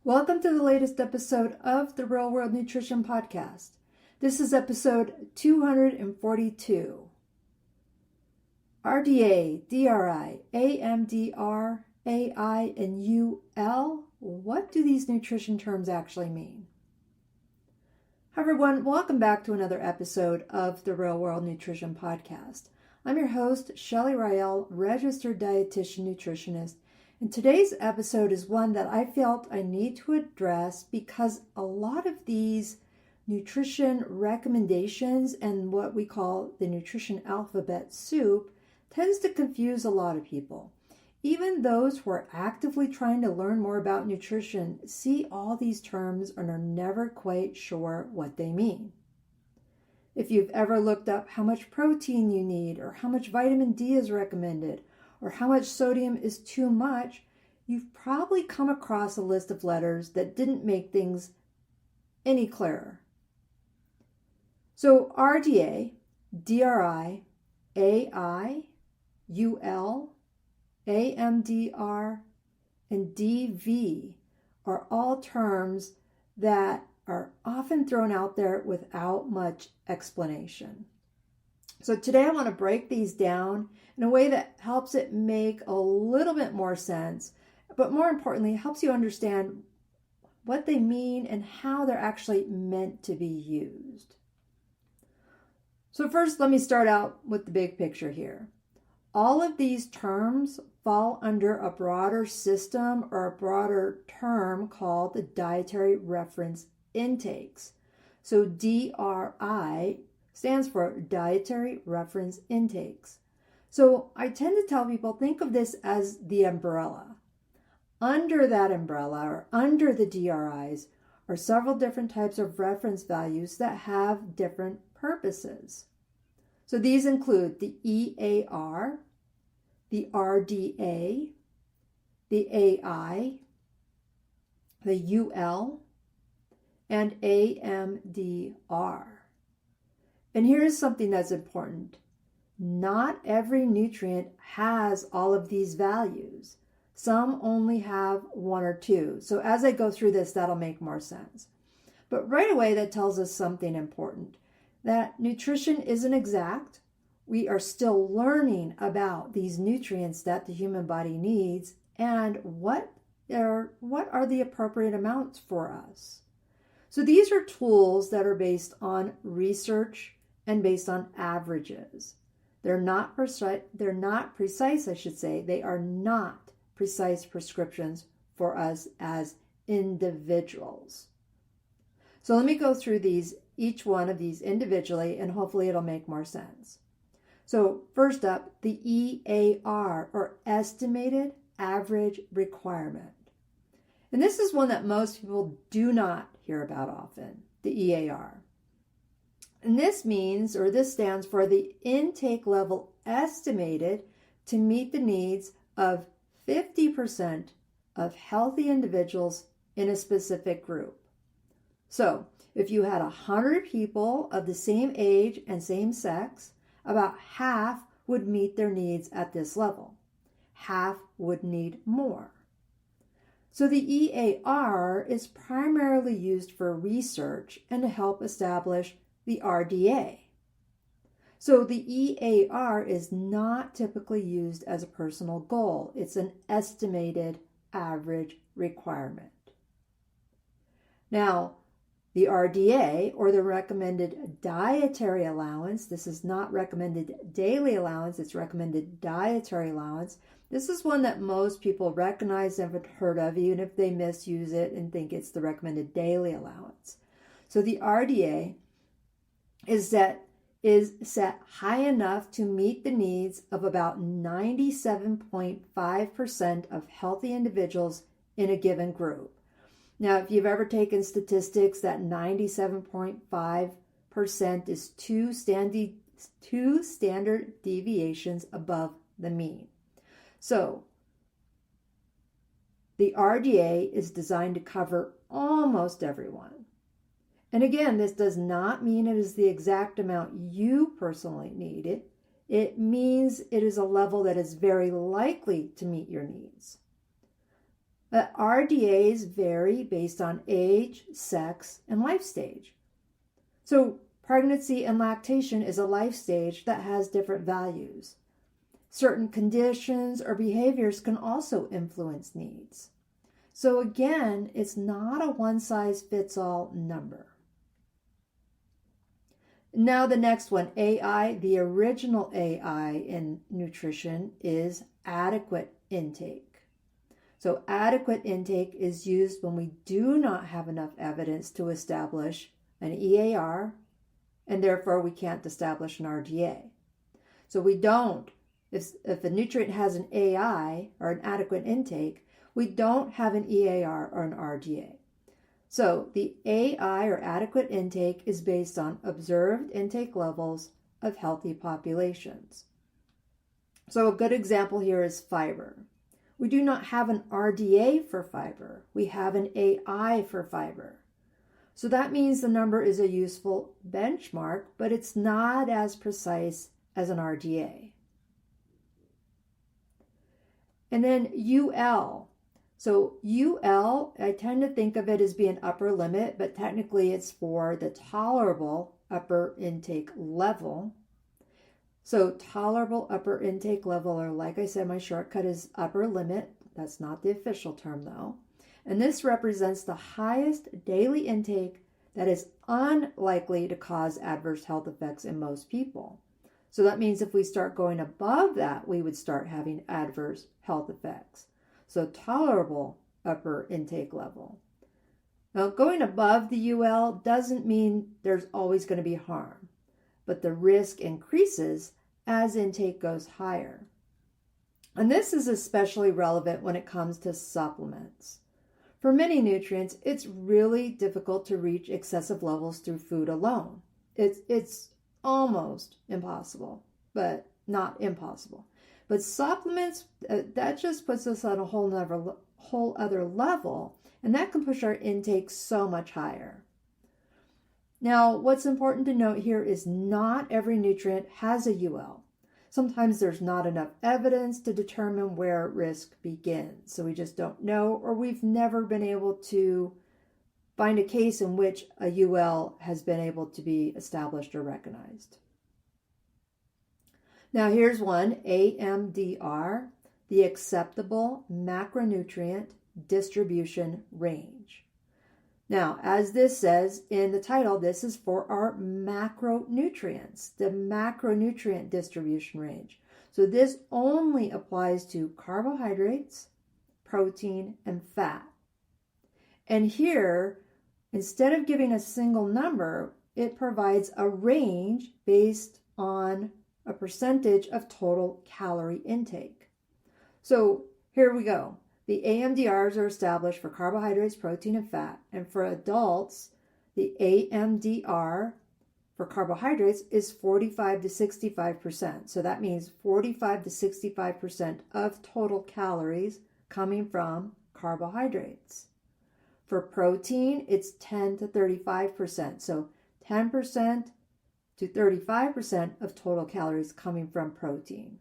Welcome to the latest episode of the Real World Nutrition Podcast. This is episode 242. RDA, DRI, AMDR, AI, and UL. What do these nutrition terms actually mean? Hi everyone, welcome back to another episode of the Real World Nutrition Podcast. I'm your host, Shelly Rael, registered dietitian nutritionist. And today's episode is one that I felt I need to address because a lot of these nutrition recommendations and what we call the nutrition alphabet soup tends to confuse a lot of people. Even those who are actively trying to learn more about nutrition see all these terms and are never quite sure what they mean. If you've ever looked up how much protein you need or how much vitamin D is recommended, or how much sodium is too much, you've probably come across a list of letters that didn't make things any clearer. So RDA, DRI, AI, UL, AMDR, and DV are all terms that are often thrown out there without much explanation. So today I want to break these down in a way that helps it make a little bit more sense, but more importantly, helps you understand what they mean and how they're actually meant to be used. So first, let me start out with the big picture here. All of these terms fall under a broader system or a broader term called the dietary reference intakes. So DRI stands for dietary reference intakes. So I tend to tell people, think of this as the umbrella. Under that umbrella, or under the DRIs, are several different types of reference values that have different purposes. So these include the EAR, the RDA, the AI, the UL, and AMDR. And here's something that's important. Not every nutrient has all of these values. Some only have one or two. So as I go through this, that'll make more sense. But right away, that tells us something important, that nutrition isn't exact. We are still learning about these nutrients that the human body needs and what are the appropriate amounts for us. So these are tools that are based on research and based on averages. They're not precise, I should say. They are not precise prescriptions for us as individuals. So let me go through each one of these individually, and hopefully it'll make more sense. So first up, the EAR, or Estimated Average Requirement. And this is one that most people do not hear about often, the EAR. And this stands for the intake level estimated to meet the needs of 50% of healthy individuals in a specific group. So if you had 100 people of the same age and same sex, about half would meet their needs at this level. Half would need more. So the EAR is primarily used for research and to help establish the RDA. So the EAR is not typically used as a personal goal. It's an estimated average requirement. Now, the RDA, or the recommended dietary allowance, this is not recommended daily allowance, it's recommended dietary allowance. This is one that most people recognize and have heard of, even if they misuse it and think it's the recommended daily allowance. So the RDA is set high enough to meet the needs of about 97.5% of healthy individuals in a given group. Now, if you've ever taken statistics, that 97.5% is two standard deviations above the mean. So the RDA is designed to cover almost everyone. And again, this does not mean it is the exact amount you personally need. It means it is a level that is very likely to meet your needs. RDAs vary based on age, sex, and life stage. So pregnancy and lactation is a life stage that has different values. Certain conditions or behaviors can also influence needs. So again, it's not a one-size-fits-all number. Now the next one, AI, the original AI in nutrition is adequate intake. So adequate intake is used when we do not have enough evidence to establish an EAR, and therefore we can't establish an RDA. So we don't, if a nutrient has an AI or an adequate intake, we don't have an EAR or an RDA. So the AI or adequate intake is based on observed intake levels of healthy populations. So a good example here is fiber. We do not have an RDA for fiber. We have an AI for fiber. So that means the number is a useful benchmark, but it's not as precise as an RDA. And then UL. So UL, I tend to think of it as being upper limit, but technically it's for the tolerable upper intake level. So tolerable upper intake level, or like I said, my shortcut is upper limit. That's not the official term though. And this represents the highest daily intake that is unlikely to cause adverse health effects in most people. So that means if we start going above that, we would start having adverse health effects. So tolerable upper intake level. Now going above the UL doesn't mean there's always going to be harm, but the risk increases as intake goes higher. And this is especially relevant when it comes to supplements. For many nutrients, it's really difficult to reach excessive levels through food alone. It's almost impossible, but not impossible. But supplements, that just puts us on a whole other level, and that can push our intake so much higher. Now, what's important to note here is not every nutrient has a UL. Sometimes there's not enough evidence to determine where risk begins. So we just don't know, or we've never been able to find a case in which a UL has been able to be established or recognized. Now here's one, AMDR, the acceptable macronutrient distribution range. Now, as this says in the title, this is for our macronutrients, the macronutrient distribution range. So this only applies to carbohydrates, protein, and fat. And here, instead of giving a single number, it provides a range based on a percentage of total calorie intake. So here we go. The AMDRs are established for carbohydrates, protein, and fat. And for adults, the AMDR for carbohydrates is 45 to 65%. So that means 45 to 65% of total calories coming from carbohydrates. For protein, it's 10 to 35%. So 10% to 35% of total calories coming from protein.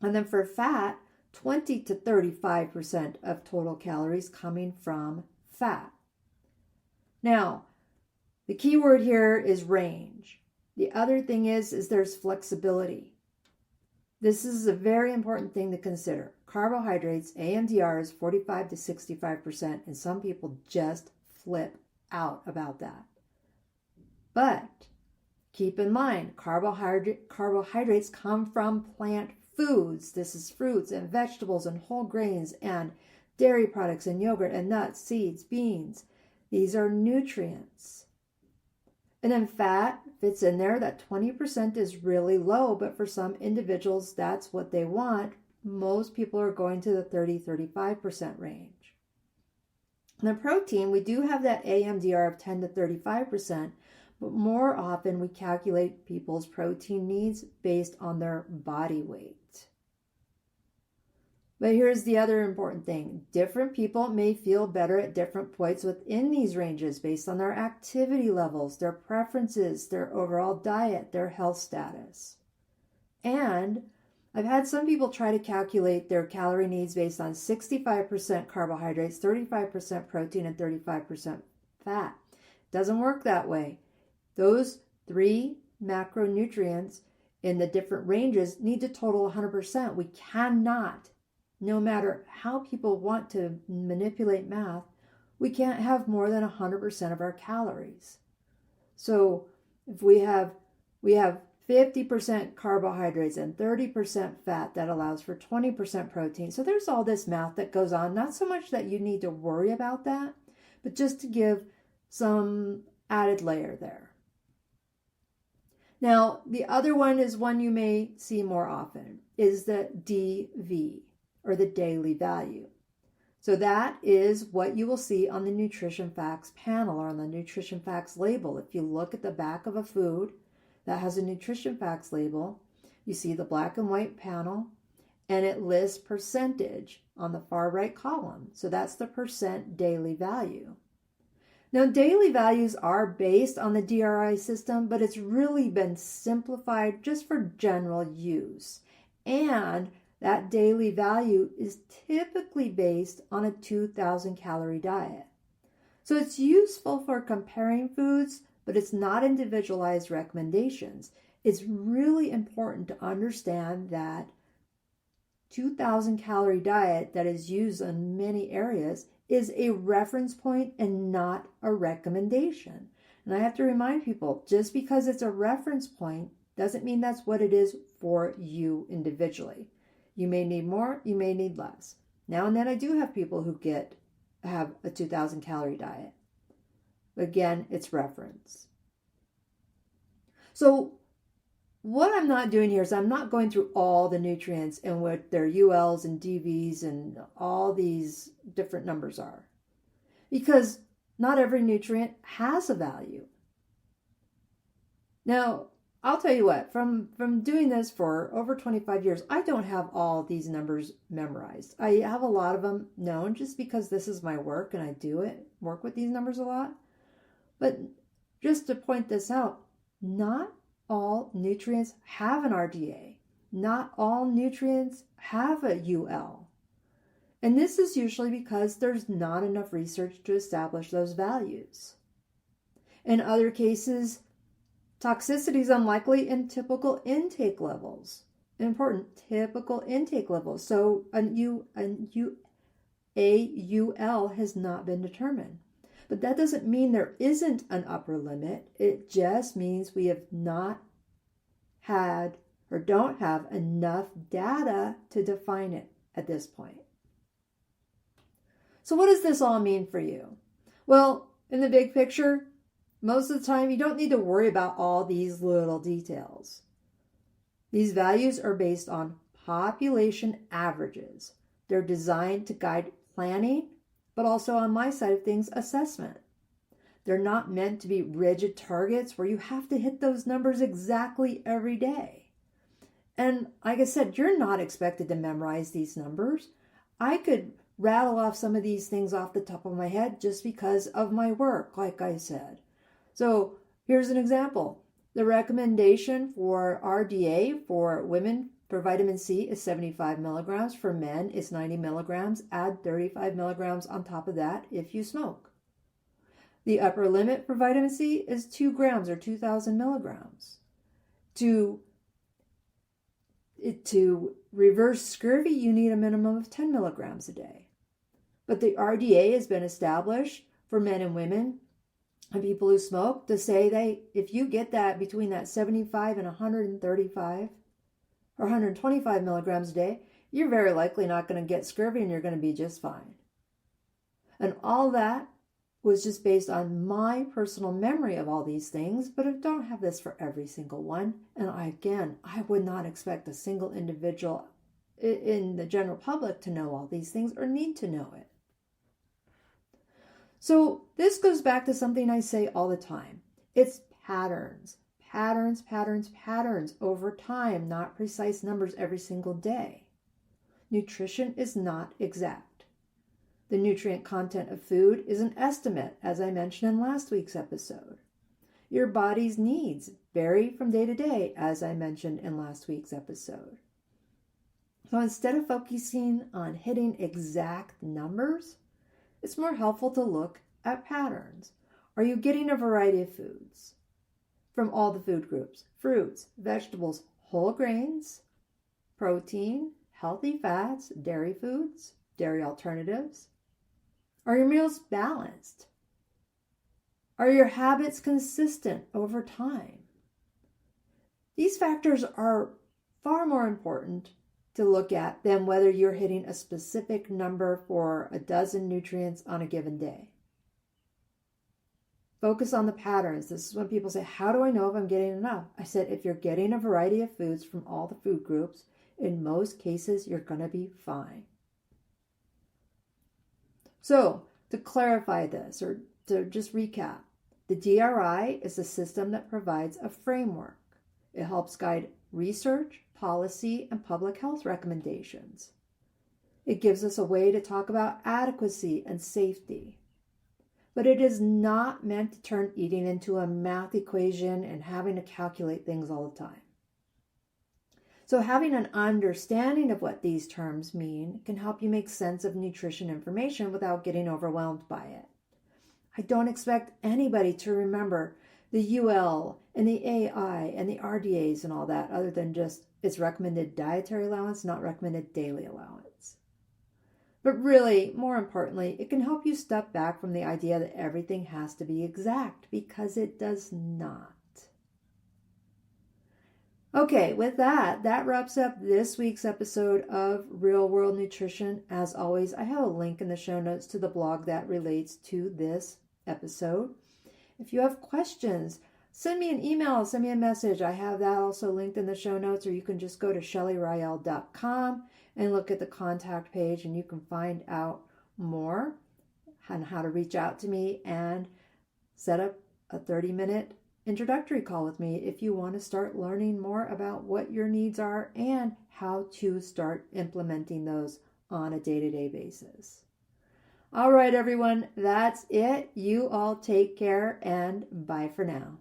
And then for fat, 20 to 35% of total calories coming from fat. Now, the key word here is range. The other thing is there's flexibility. This is a very important thing to consider. Carbohydrates, AMDR is 45 to 65%, and some people just flip out about that. But keep in mind, carbohydrates come from plant foods. This is fruits and vegetables and whole grains and dairy products and yogurt and nuts, seeds, beans. These are nutrients. And then fat fits in there. That 20% is really low, but for some individuals, that's what they want. Most people are going to the 30-35% range. And then protein, we do have that AMDR of 10 to 35%, but more often we calculate people's protein needs based on their body weight. But here's the other important thing. Different people may feel better at different points within these ranges based on their activity levels, their preferences, their overall diet, their health status. And I've had some people try to calculate their calorie needs based on 65% carbohydrates, 35% protein, and 35% fat. Doesn't work that way. Those 3 macronutrients in the different ranges need to total 100%. We cannot, no matter how people want to manipulate math, we can't have more than 100% of our calories. So if we have 50% carbohydrates and 30% fat, that allows for 20% protein. So there's all this math that goes on. Not so much that you need to worry about that, but just to give some added layer there. Now, the other one is one you may see more often, is the DV, or the daily value. So that is what you will see on the nutrition facts panel or on the nutrition facts label. If you look at the back of a food that has a nutrition facts label, you see the black and white panel, and it lists percentage on the far right column. So that's the percent daily value. Now, daily values are based on the DRI system, but it's really been simplified just for general use. And that daily value is typically based on a 2,000 calorie diet. So it's useful for comparing foods, but it's not individualized recommendations. It's really important to understand that 2,000 calorie diet that is used in many areas is a reference point and not a recommendation. And I have to remind people, just because it's a reference point doesn't mean that's what it is for you individually. You may need more, you may need less. Now and then I do have people who have a 2,000 calorie diet. But again, it's reference. So what I'm not doing here is I'm not going through all the nutrients and what their ULs and DVs and all these different numbers are. Because not every nutrient has a value. Now, I'll tell you what, from doing this for over 25 years, I don't have all these numbers memorized. I have a lot of them known just because this is my work and I work with these numbers a lot. But just to point this out, not all nutrients have an RDA. Not all nutrients have a UL. And this is usually because there's not enough research to establish those values. In other cases, toxicity is unlikely in typical intake levels. Important, typical intake levels. So a UL has not been determined. But that doesn't mean there isn't an upper limit. It just means we have not had or don't have enough data to define it at this point. So what does this all mean for you? Well, in the big picture, most of the time, you don't need to worry about all these little details. These values are based on population averages. They're designed to guide planning, but also on my side of things, assessment. They're not meant to be rigid targets where you have to hit those numbers exactly every day. And like I said, you're not expected to memorize these numbers. I could rattle off some of these things off the top of my head just because of my work, like I said. So here's an example. The recommendation for RDA for women for vitamin C is 75 milligrams. For men, it's 90 milligrams. Add 35 milligrams on top of that if you smoke. The upper limit for vitamin C is 2 grams or 2,000 milligrams. To reverse scurvy, you need a minimum of 10 milligrams a day. But the RDA has been established for men and women and people who smoke to say if you get that between that 75 and 135 or 125 milligrams a day, you're very likely not going to get scurvy and you're going to be just fine. And all that was just based on my personal memory of all these things, but I don't have this for every single one. And I would not expect a single individual in the general public to know all these things or need to know it. So this goes back to something I say all the time. It's patterns, patterns, patterns, patterns over time, not precise numbers every single day. Nutrition is not exact. The nutrient content of food is an estimate, as I mentioned in last week's episode. Your body's needs vary from day to day, as I mentioned in last week's episode. So instead of focusing on hitting exact numbers, it's more helpful to look at patterns. Are you getting a variety of foods from all the food groups? Fruits, vegetables, whole grains, protein, healthy fats, dairy foods, dairy alternatives? Are your meals balanced? Are your habits consistent over time? These factors are far more important to look at than whether you're hitting a specific number for a dozen nutrients on a given day. Focus on the patterns. This is when people say, how do I know if I'm getting enough? I said, if you're getting a variety of foods from all the food groups, in most cases, you're going to be fine. So, to clarify this, or to just recap, the DRI is a system that provides a framework. It helps guide research, policy, and public health recommendations. It gives us a way to talk about adequacy and safety. But it is not meant to turn eating into a math equation and having to calculate things all the time. So having an understanding of what these terms mean can help you make sense of nutrition information without getting overwhelmed by it. I don't expect anybody to remember the UL and the AI and the RDAs and all that, other than just it's recommended dietary allowance, not recommended daily allowance. But really, more importantly, it can help you step back from the idea that everything has to be exact, because it does not. Okay, with that wraps up this week's episode of Real World Nutrition. As always, I have a link in the show notes to the blog that relates to this episode. If you have questions, send me an email, send me a message. I have that also linked in the show notes, or you can just go to shellyriel.com and look at the contact page, and you can find out more on how to reach out to me and set up a 30-minute introductory call with me if you want to start learning more about what your needs are and how to start implementing those on a day-to-day basis. All right, everyone, that's it. You all take care, and bye for now.